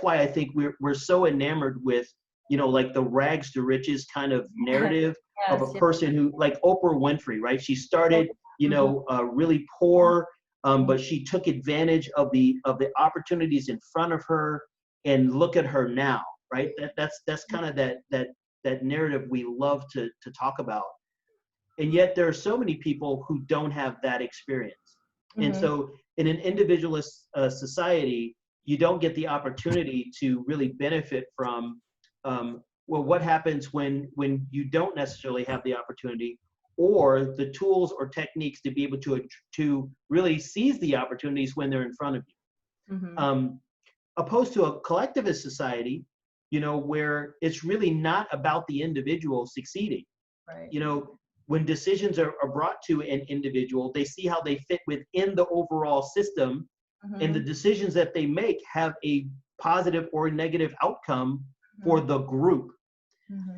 why I think we're so enamored with, like the rags to riches kind of narrative of a person who, like Oprah Winfrey, right? She started, really poor, but she took advantage of the opportunities in front of her, and look at her now, right? That's kind of that narrative we love to talk about. And yet there are so many people who don't have that experience. Mm-hmm. And so in an individualist society, you don't get the opportunity to really benefit from, what happens when you don't necessarily have the opportunity or the tools or techniques to be able to really seize the opportunities when they're in front of you. Mm-hmm. Opposed to a collectivist society, where it's really not about the individual succeeding. Right. When decisions are brought to an individual, they see how they fit within the overall system, and the decisions that they make have a positive or negative outcome for the group.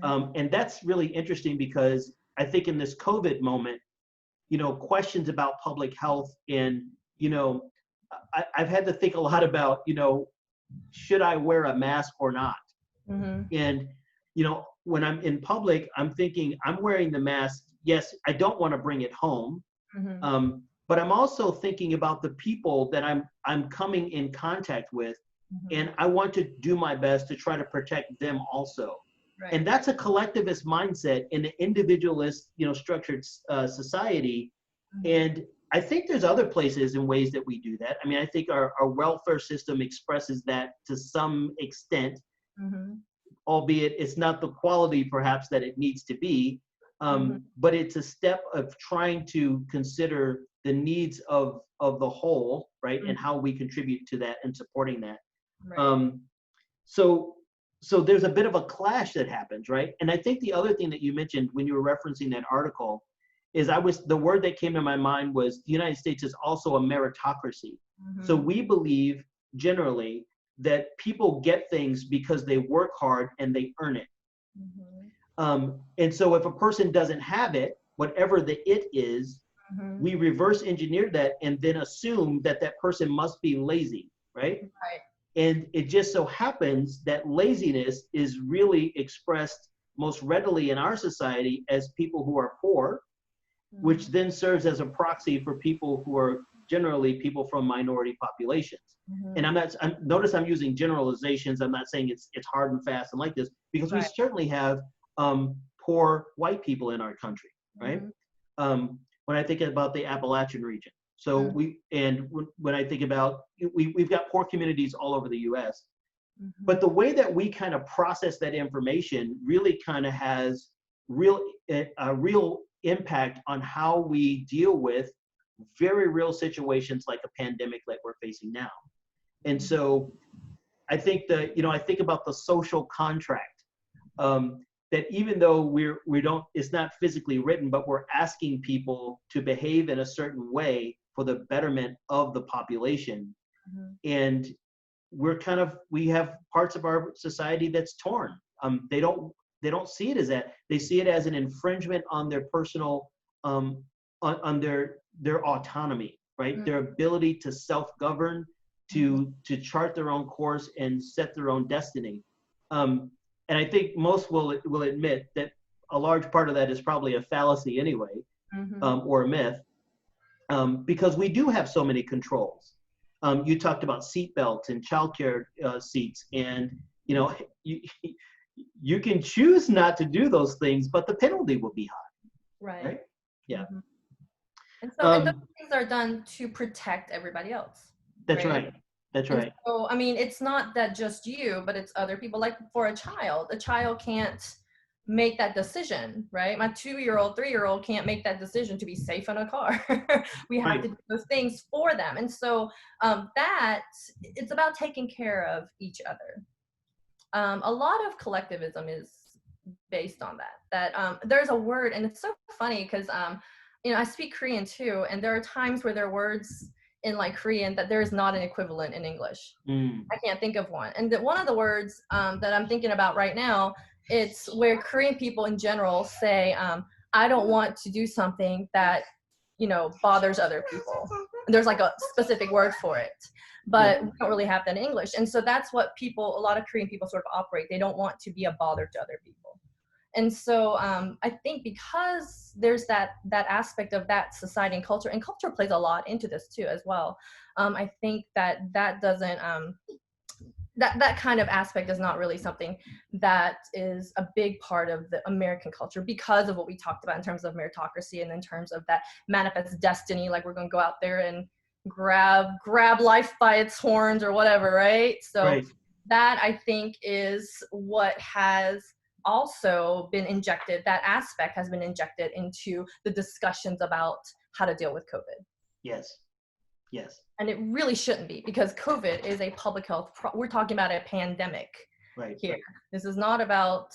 And that's really interesting because I think in this COVID moment, questions about public health and, I've had to think a lot about, should I wear a mask or not? And, when I'm in public, I'm thinking I'm wearing the mask. Yes, I don't want to bring it home. But I'm also thinking about the people that I'm coming in contact with, and I want to do my best to try to protect them also. Right. And that's a collectivist mindset in an individualist, structured society. And I think there's other places and ways that we do that. I mean, I think our welfare system expresses that to some extent, albeit it's not the quality perhaps that it needs to be. But it's a step of trying to consider the needs of the whole, right? And how we contribute to that and supporting that. Right. So there's a bit of a clash that happens, right? And I think the other thing that you mentioned when you were referencing that article is the word that came to my mind was the United States is also a meritocracy. So we believe generally that people get things because they work hard and they earn it. And so if a person doesn't have it, whatever the it is, we reverse engineer that and then assume that that person must be lazy, right? Right. And it just so happens that laziness is really expressed most readily in our society as people who are poor, which then serves as a proxy for people who are generally people from minority populations. And notice I'm using generalizations. I'm not saying it's hard and fast and like this, because we certainly have poor white people in our country, right? When I think about the Appalachian region. So when I think about, we've got poor communities all over the US, but the way that we kind of process that information really kind of has a real impact on how we deal with very real situations like a pandemic like we're facing now. And so I think I think about the social contract, that even though we don't, it's not physically written, but we're asking people to behave in a certain way for the betterment of the population. And we have parts of our society that's torn. They don't see it as that. They see it as an infringement on their personal, on their autonomy, right? Their ability to self-govern, to chart their own course and set their own destiny. And I think most will admit that a large part of that is probably a fallacy anyway, or a myth, because we do have so many controls. You talked about seat belts and childcare seats, and you can choose not to do those things, but the penalty will be high. Right? Yeah. And so those things are done to protect everybody else. That's right. That's right. So, I mean, it's not that just you, but it's other people. Like for a child can't make that decision, right? My 2-year-old, 3-year-old can't make that decision to be safe in a car. We have to do those things for them. And so it's about taking care of each other. A lot of collectivism is based on that there's a word, and it's so funny because, I speak Korean too, and there are times where there are words in like Korean that there is not an equivalent in English. I can't think of one. And one of the words that I'm thinking about right now, it's where Korean people in general say, I don't want to do something that, bothers other people. There's like a specific word for it, but we don't really have that in English. And so that's what a lot of Korean people sort of operate. They don't want to be a bother to other people. And so I think because there's that aspect of that society and culture plays a lot into this too as well. I think that doesn't, that kind of aspect is not really something that is a big part of the American culture because of what we talked about in terms of meritocracy and in terms of that manifest destiny, like we're going to go out there and grab life by its horns or whatever, right? So that I think is what has also been injected, that aspect has been injected into the discussions about how to deal with COVID. Yes. And it really shouldn't be, because COVID is a public health, we're talking about a pandemic here. This is not about,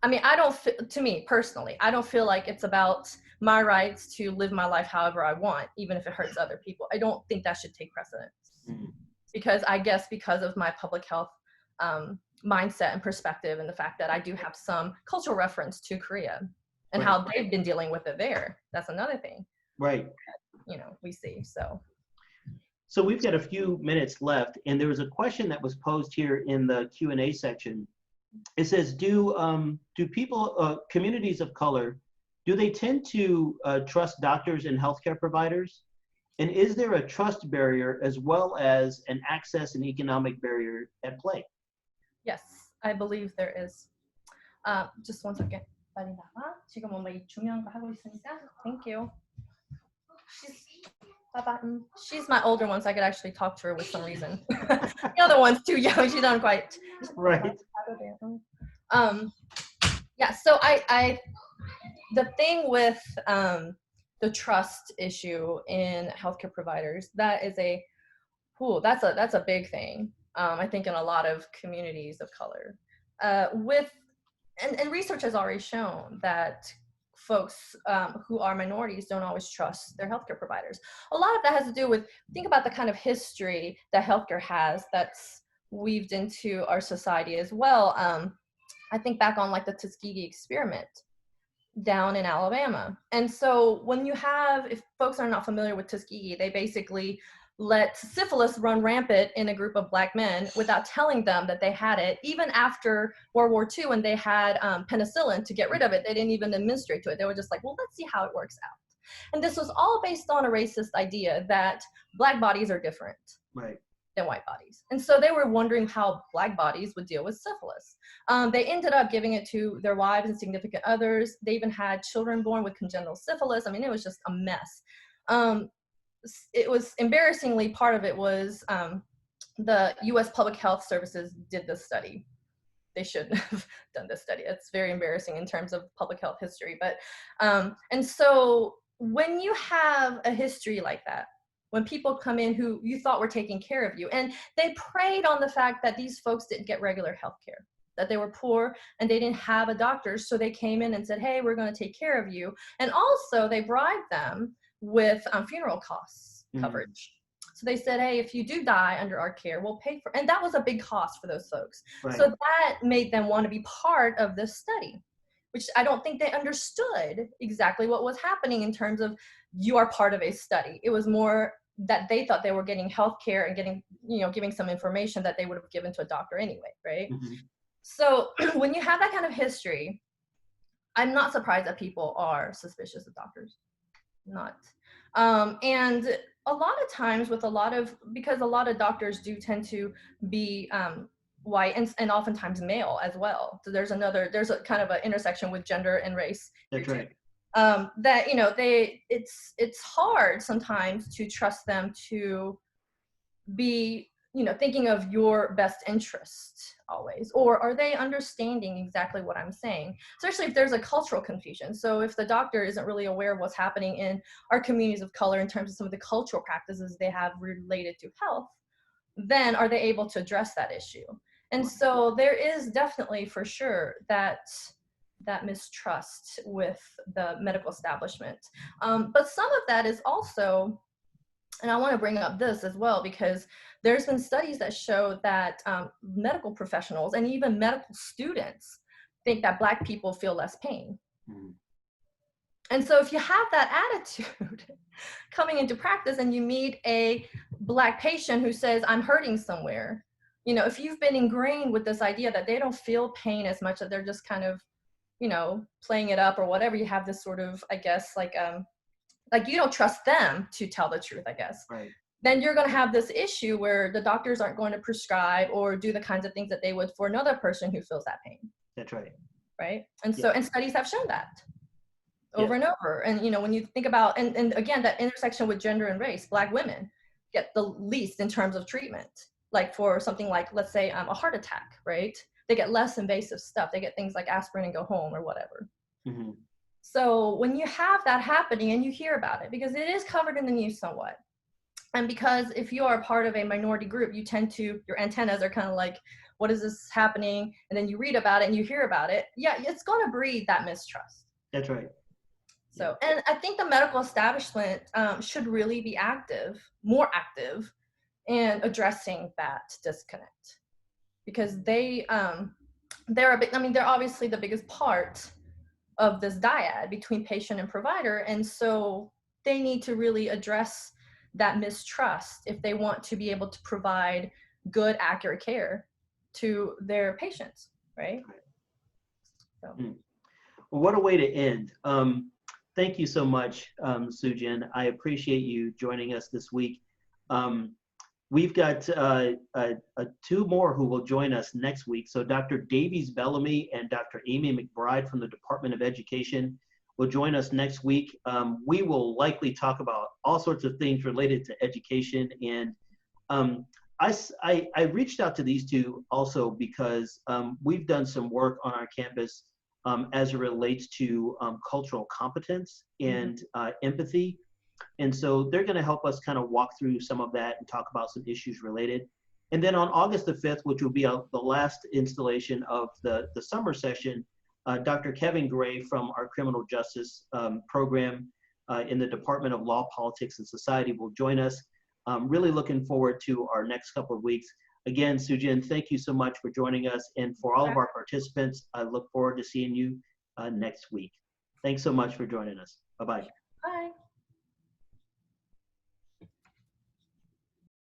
to me personally, I don't feel like it's about my rights to live my life however I want, even if it hurts other people. I don't think that should take precedence. Because I guess because of my public health mindset and perspective, and the fact that I do have some cultural reference to Korea and how they've been dealing with it there. That's another thing. Right. We see. So we've got a few minutes left, and there was a question that was posed here in the Q&A section. It says, do people, communities of color, do they tend to trust doctors and healthcare providers? And is there a trust barrier as well as an access and economic barrier at play? Yes, I believe there is. Just one second. 지금 뭔가 중요한 거 하고 있으니까. Thank you. She's my older one, so I could actually talk to her with some reason. The other one's too young. She's not quite. Right. Yeah. So the thing with the trust issue in healthcare providers, that's a big thing. I think in a lot of communities of color, and research has already shown that folks who are minorities don't always trust their healthcare providers. A lot of that has to do with, think about the kind of history that healthcare has that's weaved into our society as well. I think back on like the Tuskegee experiment down in Alabama. And so if folks are not familiar with Tuskegee, they basically let syphilis run rampant in a group of Black men without telling them that they had it. Even after World War II, when they had penicillin to get rid of it, they didn't even administer it to it. They were just like, well, let's see how it works out. And this was all based on a racist idea that Black bodies are different than white bodies. And so they were wondering how Black bodies would deal with syphilis. They ended up giving it to their wives and significant others. They even had children born with congenital syphilis. I mean, it was just a mess. It was embarrassingly, part of it was the U.S. Public Health Services did this study. They shouldn't have done this study. It's very embarrassing in terms of public health history. But and so when you have a history like that, when people come in who you thought were taking care of you, and they preyed on the fact that these folks didn't get regular health care, that they were poor and they didn't have a doctor, so they came in and said, hey, we're going to take care of you. And also they bribed them with funeral costs coverage. So they said, hey, if you do die under our care, we'll pay for, and that was a big cost for those folks. So that made them want to be part of this study, which I don't think they understood exactly what was happening in terms of you are part of a study. It was more that they thought they were getting health care and getting, giving some information that they would have given to a doctor anyway, right? So when you have that kind of history, I'm not surprised that people are suspicious of doctors. Not. And a lot of times because a lot of doctors do tend to be white and oftentimes male as well. So there's a kind of an intersection with gender and race. That's right. That, it's hard sometimes to trust them to be, thinking of your best interest always, or are they understanding exactly what I'm saying, especially if there's a cultural confusion. So if the doctor isn't really aware of what's happening in our communities of color in terms of some of the cultural practices they have related to health, then are they able to address that issue? And so there is definitely, for sure, that mistrust with the medical establishment. But some of that is also, and I want to bring up this as well, because there's been studies that show that medical professionals and even medical students think that Black people feel less pain. And so if you have that attitude coming into practice and you meet a Black patient who says, I'm hurting somewhere, if you've been ingrained with this idea that they don't feel pain as much, that they're just kind of, playing it up or whatever, you have this sort of, I guess, like you don't trust them to tell the truth, I guess. Right. Then you're going to have this issue where the doctors aren't going to prescribe or do the kinds of things that they would for another person who feels that pain. That's right. Right. And so, and studies have shown that over and over. And, when you think about, and again, that intersection with gender and race, Black women get the least in terms of treatment, like for something like, let's say, a heart attack, right? They get less invasive stuff. They get things like aspirin and go home or whatever. So when you have that happening and you hear about it, because it is covered in the news somewhat, and because if you are part of a minority group, you tend to, your antennas are kind of like, what is this happening? And then you read about it and you hear about it. Yeah, it's going to breed that mistrust. That's right. So, and I think the medical establishment should really be more active in addressing that disconnect, because they're a big, I mean, they're obviously the biggest part of this dyad between patient and provider. And so they need to really address that mistrust if they want to be able to provide good, accurate care to their patients, right? So. Well, what a way to end. Thank you so much, Sujin. I appreciate you joining us this week. We've got two more who will join us next week. So Dr. Davies Bellamy and Dr. Amy McBride from the Department of Education will join us next week. We will likely talk about all sorts of things related to education. And I reached out to these two also because we've done some work on our campus as it relates to cultural competence and empathy. And so they're going to help us kind of walk through some of that and talk about some issues related. And then on August the 5th, which will be the last installation of the summer session, Dr. Kevin Gray from our criminal justice program in the Department of Law, Politics, and Society will join us. Really looking forward to our next couple of weeks. Again, Sujin, thank you so much for joining us. And for all of our participants, I look forward to seeing you next week. Thanks so much for joining us. Bye-bye.